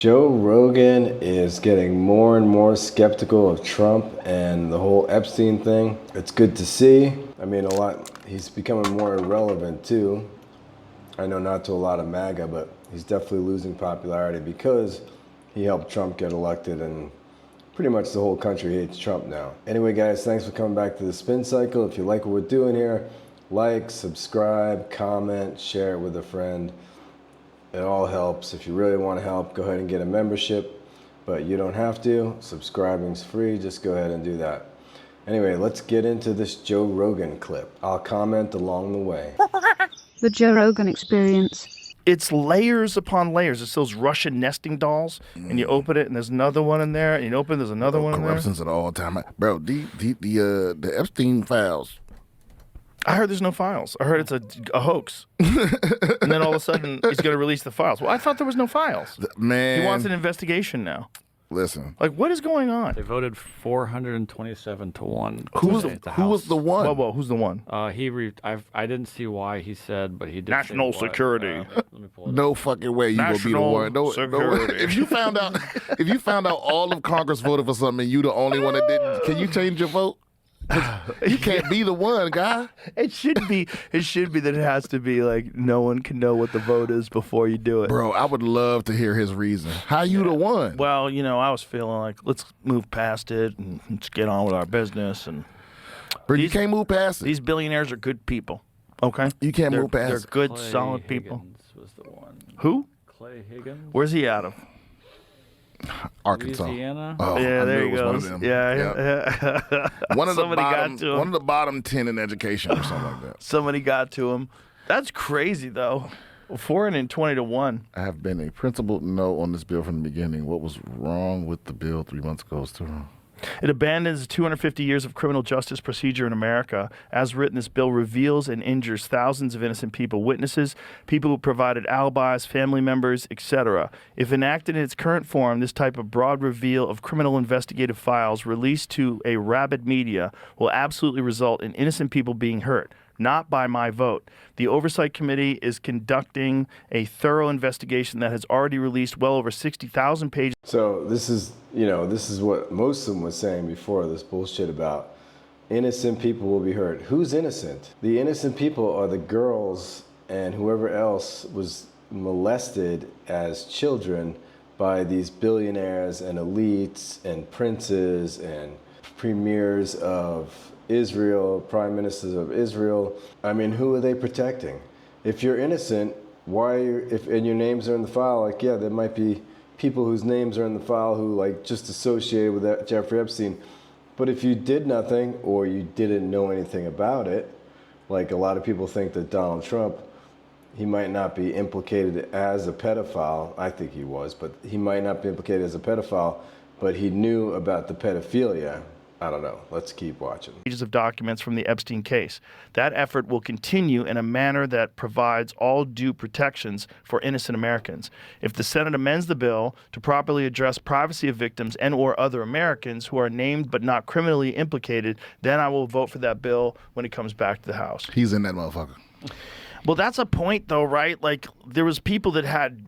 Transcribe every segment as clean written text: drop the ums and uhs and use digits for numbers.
Joe Rogan is getting more and more skeptical of Trump and the whole Epstein thing. It's good to see. I mean, he's becoming more irrelevant too. I know not to a lot of MAGA, but he's definitely losing popularity because he helped Trump get elected, and pretty much the whole country hates Trump now. Anyway, guys, thanks for coming back to the Spin Cycle. If you like what we're doing here, like, subscribe, comment, share it with a friend. It all helps. If you really want to help, go ahead and get a membership, but you don't have to. Subscribing's free. Just go ahead and do that. Anyway, let's get into this Joe Rogan clip. I'll comment along the way. The Joe Rogan Experience. It's layers upon layers. It's those Russian nesting dolls, and you open it, and there's another one in there, and you open, there's another one in there. Corruptions at all time, bro. The Epstein files. I heard there's no files. I heard it's a hoax. And then all of a sudden, he's going to release the files. Well, I thought there was no files. Man. He wants an investigation now. Listen. Like, what is going on? They voted 427 to 1. Who was the one? Whoa, who's the one? I didn't see why he said, but he did National say security. Let me pull it No up. fucking way you gonna be the National one. No, security. If you found out all of Congress voted for something and you the only one that didn't, can you change your vote? You can't be the one, guy. It should be that it has to be like no one can know what the vote is before you do it. Bro, I would love to hear his reason. How you the one? Well, I was feeling like let's move past it and let's get on with our business. And Bro, you can't move past it. these billionaires are good people. Okay, You can't move past They're it. good, Clay solid people. Higgins was the one. Who? Clay Higgins? Where's he out of? Arkansas. Louisiana? Oh, Yeah, I there knew he it was one goes. of them. Yeah. One of the Somebody bottom, got to him. one of the bottom 10 in education or something like that. Somebody got to him. That's crazy, though. 420 to 1. I have been a principled no on this bill from the beginning. What was wrong with the bill 3 months ago is too wrong. It abandons 250 years of criminal justice procedure in America. As written, this bill reveals and injures thousands of innocent people, witnesses, people who provided alibis, family members, etc. If enacted in its current form, this type of broad reveal of criminal investigative files released to a rabid media will absolutely result in innocent people being hurt. Not by my vote. The Oversight Committee is conducting a thorough investigation that has already released well over 60,000 pages. So this is what most of them was saying before, this bullshit about innocent people will be hurt. Who's innocent? The innocent people are the girls and whoever else was molested as children by these billionaires and elites and princes and premiers of Israel, prime ministers of Israel. I mean, who are they protecting? If you're innocent, and your names are in the file, like, yeah, there might be people whose names are in the file who like just associated with that Jeffrey Epstein. But if you did nothing or you didn't know anything about it, like a lot of people think that Donald Trump, he might not be implicated as a pedophile. I think he was, but he might not be implicated as a pedophile, but he knew about the pedophilia. I don't know. Let's keep watching. Pages of documents from the Epstein case. That effort will continue in a manner that provides all due protections for innocent Americans. If the Senate amends the bill to properly address privacy of victims and or other Americans who are named but not criminally implicated, then I will vote for that bill when it comes back to the House. He's in that motherfucker. Well, that's a point, though, right? Like, there was people that had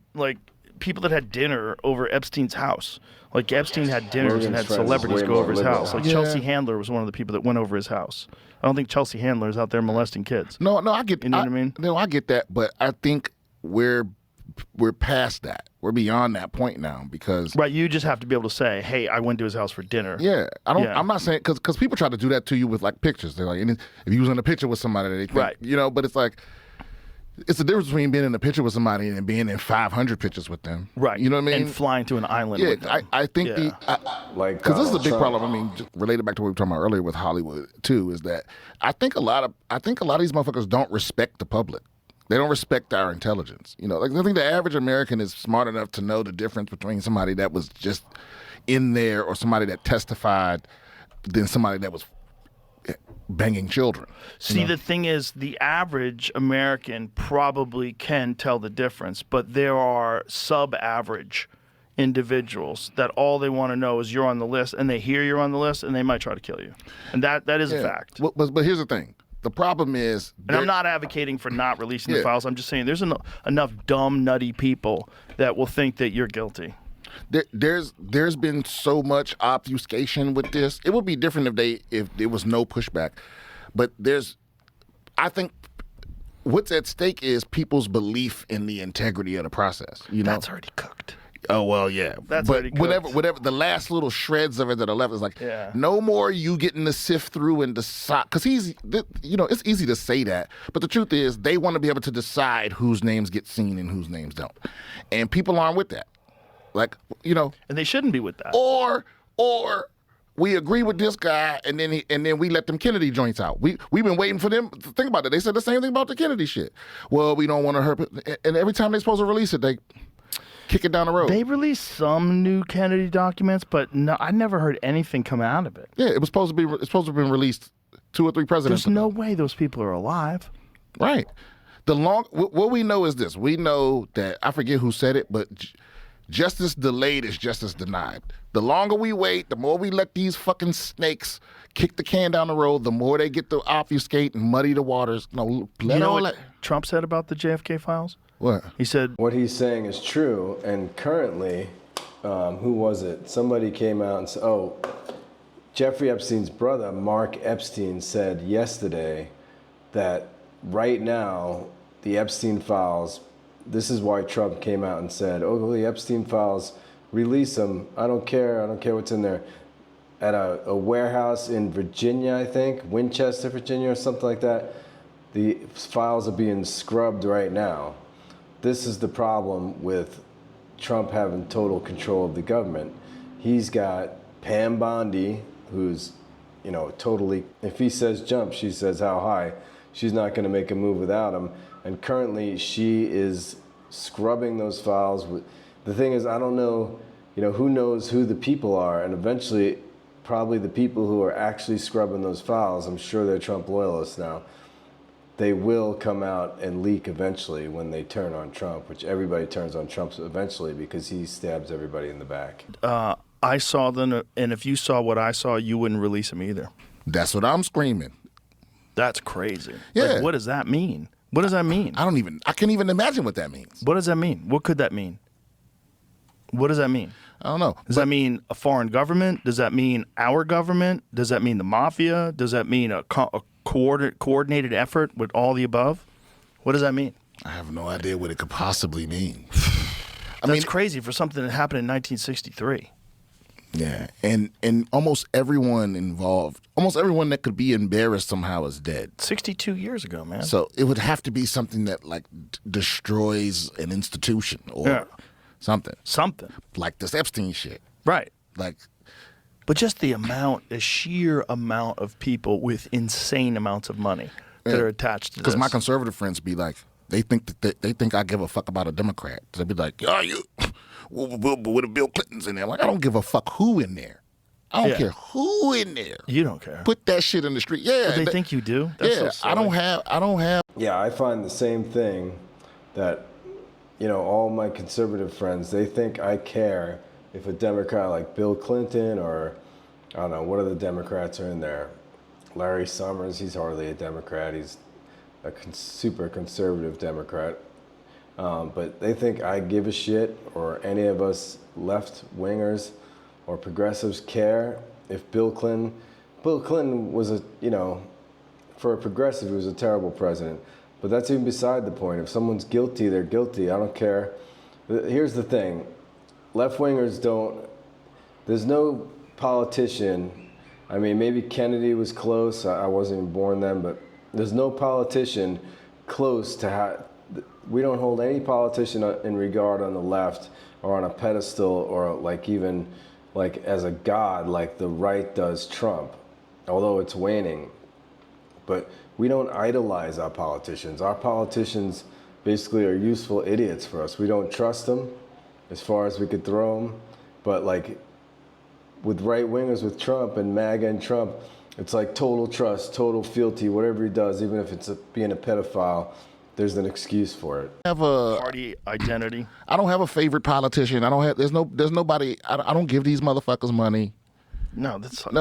dinner over Epstein's house. Like, Epstein had dinners and had celebrities go over his house. Like, Chelsea Handler was one of the people that went over his house. I don't think Chelsea Handler is out there molesting kids. No, I get. You know what I mean? No, I get that, but I think we're past that. We're beyond that point now because. Right, you just have to be able to say, "Hey, I went to his house for dinner." Yeah, I'm not saying because people try to do that to you with like pictures. They're like, if you was in a picture with somebody, they think, right. But it's like. It's the difference between being in a picture with somebody and being in 500 pictures with them. Right. You know what I mean? And flying to an island yeah, with them. I think because this is a big problem. I mean, just related back to what we were talking about earlier with Hollywood too, is that I think a lot of these motherfuckers don't respect the public. They don't respect our intelligence. Like I think the average American is smart enough to know the difference between somebody that was just in there or somebody that testified than somebody that was banging children. See, the thing is, the average American probably can tell the difference, but there are sub-average individuals that all they want to know is you're on the list, and they hear you're on the list, and they might try to kill you. And that is a fact. But here's the thing. The problem is... And I'm not advocating for not releasing the files. I'm just saying there's enough dumb, nutty people that will think that you're guilty. There's been so much obfuscation with this. It would be different if there was no pushback, but I think what's at stake is people's belief in the integrity of the process. You know, That's already cooked. Oh well, yeah. That's but already cooked. whatever the last little shreds of it that are left is like, no more you getting to sift through and decide. Because it's easy to say that, but the truth is they want to be able to decide whose names get seen and whose names don't, and people aren't with that. Like, and they shouldn't be with that. Or we agree with this guy, and then we let them Kennedy joints out. We've been waiting for them to think about it. They said the same thing about the Kennedy shit. Well, we don't want to hurt, and every time they're supposed to release it, they kick it down the road. They released some new Kennedy documents, but no, I never heard anything come out of it. Yeah, it's supposed to have been released 2 or 3 presidents. There's no way those people are alive. Right. What we know is this. We know that, I forget who said it, but justice delayed is justice denied. The longer we wait, the more we let these fucking snakes kick the can down the road, the more they get to obfuscate and muddy the waters. No, let all what Trump said about the JFK files? What? He said, what he's saying is true, and currently, who was it? Somebody came out and said, Jeffrey Epstein's brother, Mark Epstein, said yesterday that right now, the Epstein files, this is why Trump came out and said, the Epstein files, release them. I don't care what's in there. At a warehouse in Virginia, I think, Winchester, Virginia, or something like that, the files are being scrubbed right now. This is the problem with Trump having total control of the government. He's got Pam Bondi, who's, totally, if he says jump, she says how high. She's not going to make a move without him. And currently, she is scrubbing those files. The thing is, I don't know, who knows who the people are. And eventually, probably the people who are actually scrubbing those files, I'm sure they're Trump loyalists now, they will come out and leak eventually when they turn on Trump, which everybody turns on Trump eventually because he stabs everybody in the back. I saw them, and if you saw what I saw, you wouldn't release them either. That's what I'm screaming. That's crazy. Yeah. Like, what does that mean? What does that mean? I can't even imagine what that means. What does that mean? What could that mean? What does that mean? I don't know. Does that mean a foreign government? Does that mean our government? Does that mean the mafia? Does that mean a coordinated effort with all the above? What does that mean? I have no idea what it could possibly mean. That's crazy for something that happened in 1963. Yeah, and almost everyone involved, almost everyone that could be embarrassed somehow is dead. 62 years ago, man. So it would have to be something that destroys an institution or something. Something. Like this Epstein shit. Right. But just the sheer amount of people with insane amounts of money that are attached to this. Because my conservative friends be like, they think I give a fuck about a Democrat. They'd be like, with the Bill Clintons in there. I'm like, I don't give a fuck who in there. I don't care who in there. You don't care. Put that shit in the street. Yeah. But they think you do? That's so silly. I don't have. Yeah, I find the same thing that, all my conservative friends, they think I care if a Democrat like Bill Clinton or, I don't know, what other Democrats are in there? Larry Summers, he's hardly a Democrat. He's a super conservative Democrat. But they think I give a shit, or any of us left-wingers or progressives care if Bill Clinton was for a progressive, he was a terrible president. But that's even beside the point. If someone's guilty, they're guilty. I don't care. Here's the thing. Left-wingers there's no politician, maybe Kennedy was close. I wasn't even born then, but there's no politician close to we don't hold any politician in regard on the left or on a pedestal or even as a god like the right does Trump, although it's waning. But we don't idolize our politicians. Our politicians basically are useful idiots for us. We don't trust them as far as we could throw them. But with right-wingers, with Trump and MAGA and Trump, it's like total trust, total fealty, whatever he does, even if it's being a pedophile, there's an excuse for it. I have a party identity. I don't have a favorite politician. There's nobody, I don't give these motherfuckers money. No,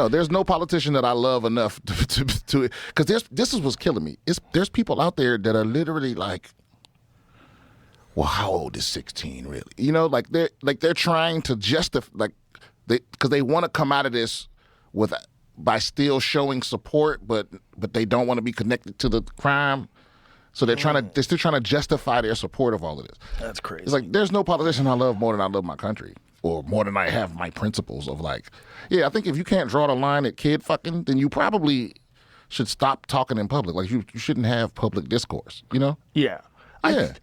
there's no politician that I love enough to because this is what's killing me. There's people out there that are literally like, well, how old is 16 really? You know, like they're trying to justify, because they want to come out of this by still showing support, but they don't want to be connected to the crime. So they're still trying to justify their support of all of this. That's crazy. It's like, there's no politician I love more than I love my country, or more than I have my principles of I think if you can't draw the line at kid fucking, then you probably should stop talking in public. Like, you shouldn't have public discourse, you know? Yeah. Yeah.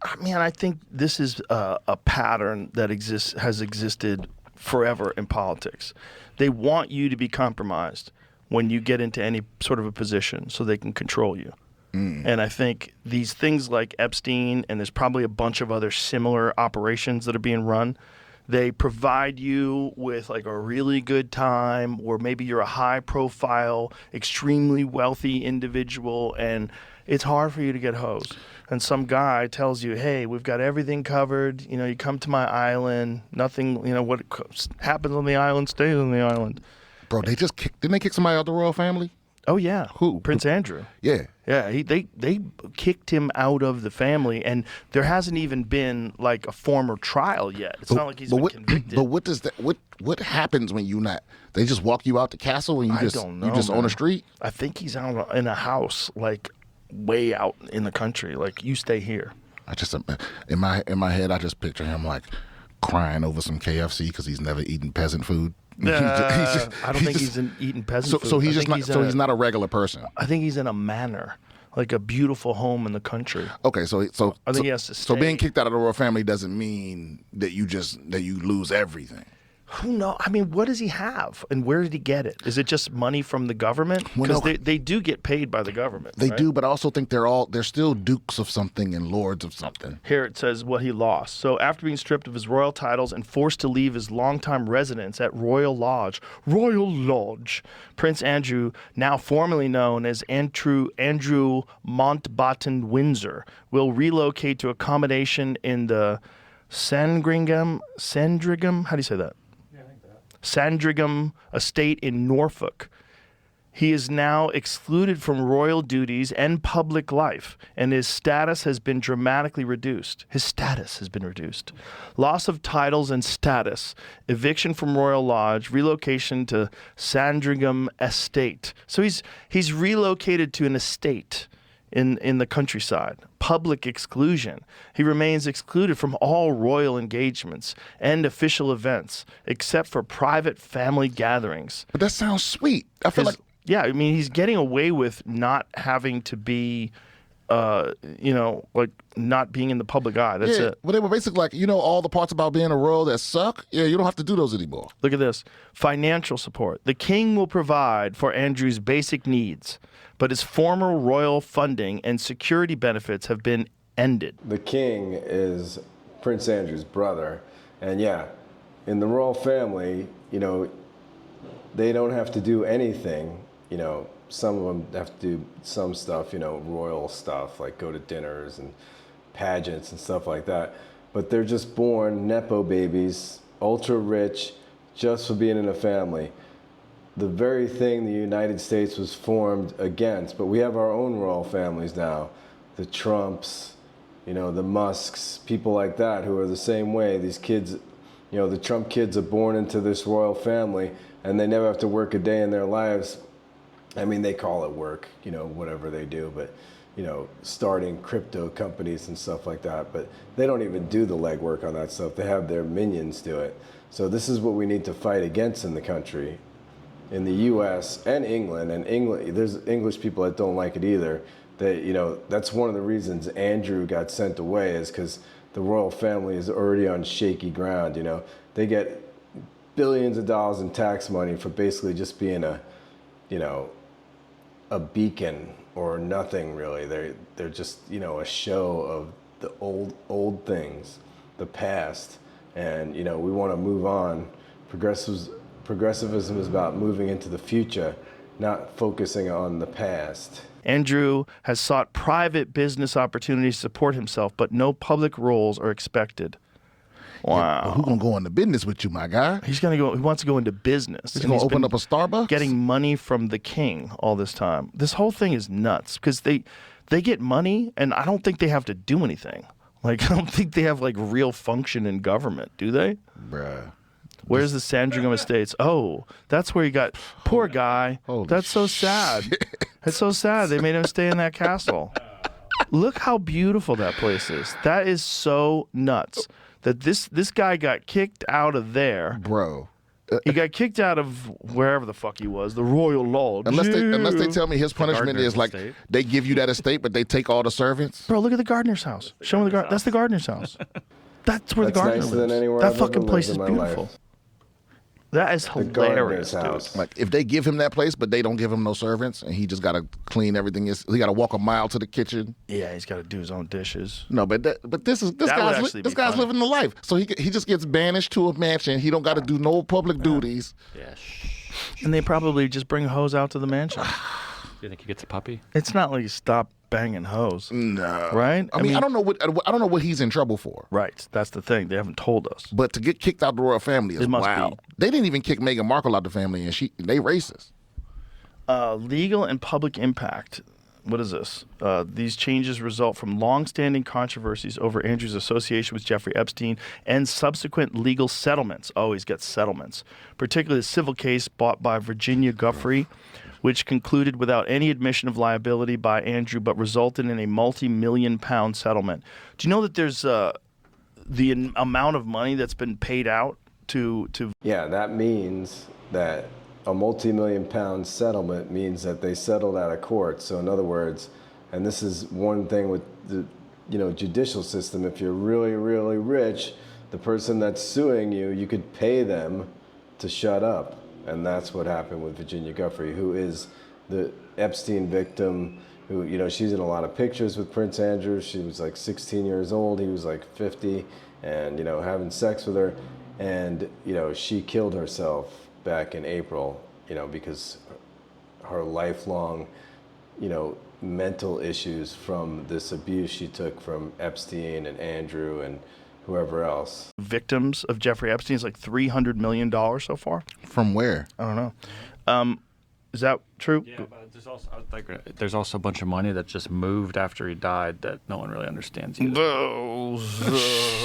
I think this is a pattern that has existed forever in politics. They want you to be compromised when you get into any sort of a position so they can control you. And I think these things like Epstein, and there's probably a bunch of other similar operations that are being run, they provide you with like a really good time, or maybe you're a high profile, extremely wealthy individual, and it's hard for you to get hosed. And some guy tells you, hey, we've got everything covered. You know, you come to my island, nothing, you know, what happens on the island stays on the island. Bro, didn't they kick somebody out of the royal family? Oh, yeah. Who? Prince Andrew. Yeah. Yeah, they kicked him out of the family, and there hasn't even been like a formal trial yet. It's not like he's been convicted. But what does that? What happens when you not? They just walk you out the castle and you don't know, you just man. on the street? I think he's out in a house, like way out in the country. Like, you stay here. I just in my head, I just picture him like crying over some KFC because he's never eaten peasant food. I don't think he's eating peasant food. So he's not a regular person. I think he's in a manor, like a beautiful home in the country. Okay, so I think he has to stay. So being kicked out of the royal family doesn't mean that you lose everything. Who knows? I mean, what does he have, and where did he get it? Is it just money from the government? Because they do get paid by the government. They right? do, but I also think they're still dukes of something and lords of something. Here it says what he lost. So after being stripped of his royal titles and forced to leave his longtime residence at Royal Lodge, Prince Andrew, now formerly known as Andrew Mountbatten Windsor, will relocate to accommodation in the Sandringham, how do you say that? Sandringham estate in Norfolk. He is now excluded from royal duties and public life, and his status has been dramatically reduced. Loss of titles and status, eviction from Royal Lodge, relocation to Sandringham Estate. So he's relocated to an estate in the countryside. Public exclusion. He remains excluded from all royal engagements and official events, except for private family gatherings. But that sounds sweet. I feel like... Yeah, I mean, he's getting away with not having to be, like not being in the public eye. That's it. But they were basically like, all the parts about being a royal that suck? Yeah, you don't have to do those anymore. Look at this. Financial support. The king will provide for Andrew's basic needs, but his former royal funding and security benefits have been ended. The king is Prince Andrew's brother. And yeah, in the royal family, they don't have to do anything. Some of them have to do some stuff, royal stuff, like go to dinners and pageants and stuff like that. But they're just born Nepo babies, ultra rich, just for being in a family. The very thing the United States was formed against. But we have our own royal families now. The Trumps, the Musks, people like that who are the same way. These kids, the Trump kids are born into this royal family and they never have to work a day in their lives. I mean, they call it work, whatever they do, but, starting crypto companies and stuff like that. But they don't even do the legwork on that stuff. They have their minions do it. So this is what we need to fight against in the country. In the U.S. and England, there's English people that don't like it either. That's one of the reasons Andrew got sent away, is because the royal family is already on shaky ground. They get billions of dollars in tax money for basically just being a beacon or nothing really. They're just a show of the old things, the past, and we want to move on. Progressivism is about moving into the future, not focusing on the past. Andrew has sought private business opportunities to support himself, but no public roles are expected. Wow. Yeah, well, who's going to go into business with you, my guy? He wants to go into business. He's going to open up a Starbucks? Getting money from the king all this time. This whole thing is nuts because they get money and I don't think they have to do anything. Like, I don't think they have like real function in government, do they? Bruh. Where's the Sandringham Estates? Oh, that's where he got. Poor guy. Holy That's so sad. That's so sad. They made him stay in that castle. Look how beautiful that place is. That is so nuts. That this guy got kicked out of there. Bro. He got kicked out of wherever the fuck he was, the Royal Lodge. Unless they tell me his punishment gardener's is like estate. they give you that estate, but they take all the servants. Bro, look at the gardener's house. Show me the gardener. That's the gardener's house. That's where the That's gardener nicer than lives. anywhere That I've fucking ever place is lived in my beautiful. life. That is The gardener's hilarious, dude. house. Like if they give him that place, but they don't give him no servants, and he just got to clean everything. He got to walk a mile to the kitchen. Yeah, he's got to do his own dishes. No, but this That would guy's actually be guy's funny. living the life. So he just gets banished to a mansion. He don't got to do no public duties. Yeah. And they probably just bring hoes out to the mansion. Do you think he gets a puppy? It's not like stop banging hoes. No, Right? I mean, I don't know what he's in trouble for. Right. That's the thing. They haven't told us. But to get kicked out the royal family is It must wow. be. They didn't even kick Meghan Markle out the family, and they racist. Legal and public impact. What is this? These changes result from long-standing controversies over Andrew's association with Jeffrey Epstein and subsequent legal settlements. Oh, he's got settlements. Particularly the civil case brought by Virginia Giuffre, which concluded without any admission of liability by Andrew, but resulted in a multi-million-pound settlement. Do you know that there's the amount of money that's been paid out to Yeah, that means that a multi-million-pound settlement means that they settled out of court. So in other words, and this is one thing with the judicial system, if you're really, really rich, the person that's suing you, you could pay them to shut up. And that's what happened with Virginia Giuffre, who is the Epstein victim, who, she's in a lot of pictures with Prince Andrew. She was like 16 years old. He was like 50 and, having sex with her. And, she killed herself back in April, because her lifelong, mental issues from this abuse she took from Epstein and Andrew and whoever else. victims of Jeffrey Epstein? It's like $300 million so far. From where? I don't know. Is that true? Yeah, but there's also a bunch of money that just moved after he died that no one really understands either.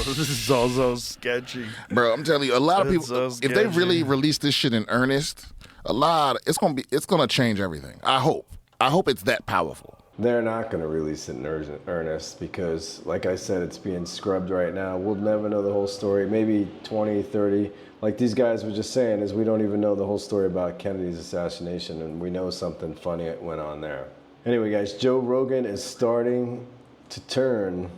This is all so sketchy. Bro, I'm telling you, a lot of It's people, so if they sketchy. really release this shit in earnest, it's gonna change everything. I hope it's that powerful. They're not going to release it in earnest because, like I said, it's being scrubbed right now. We'll never know the whole story. Maybe 20, 30. Like these guys were just saying, is we don't even know the whole story about Kennedy's assassination, and we know something funny went on there. Anyway, guys, Joe Rogan is starting to turn,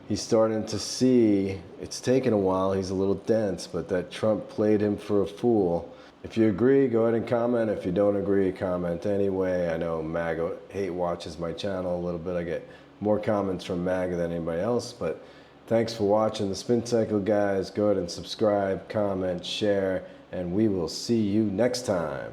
He's starting to see, it's taken a while, he's a little dense, but that Trump played him for a fool. If you agree, go ahead and comment. If you don't agree, comment anyway. I know MAGA hate watches my channel a little bit. I get more comments from MAGA than anybody else, but thanks for watching the Spin Cycle, guys. Go ahead and subscribe, comment, share, and we will see you next time.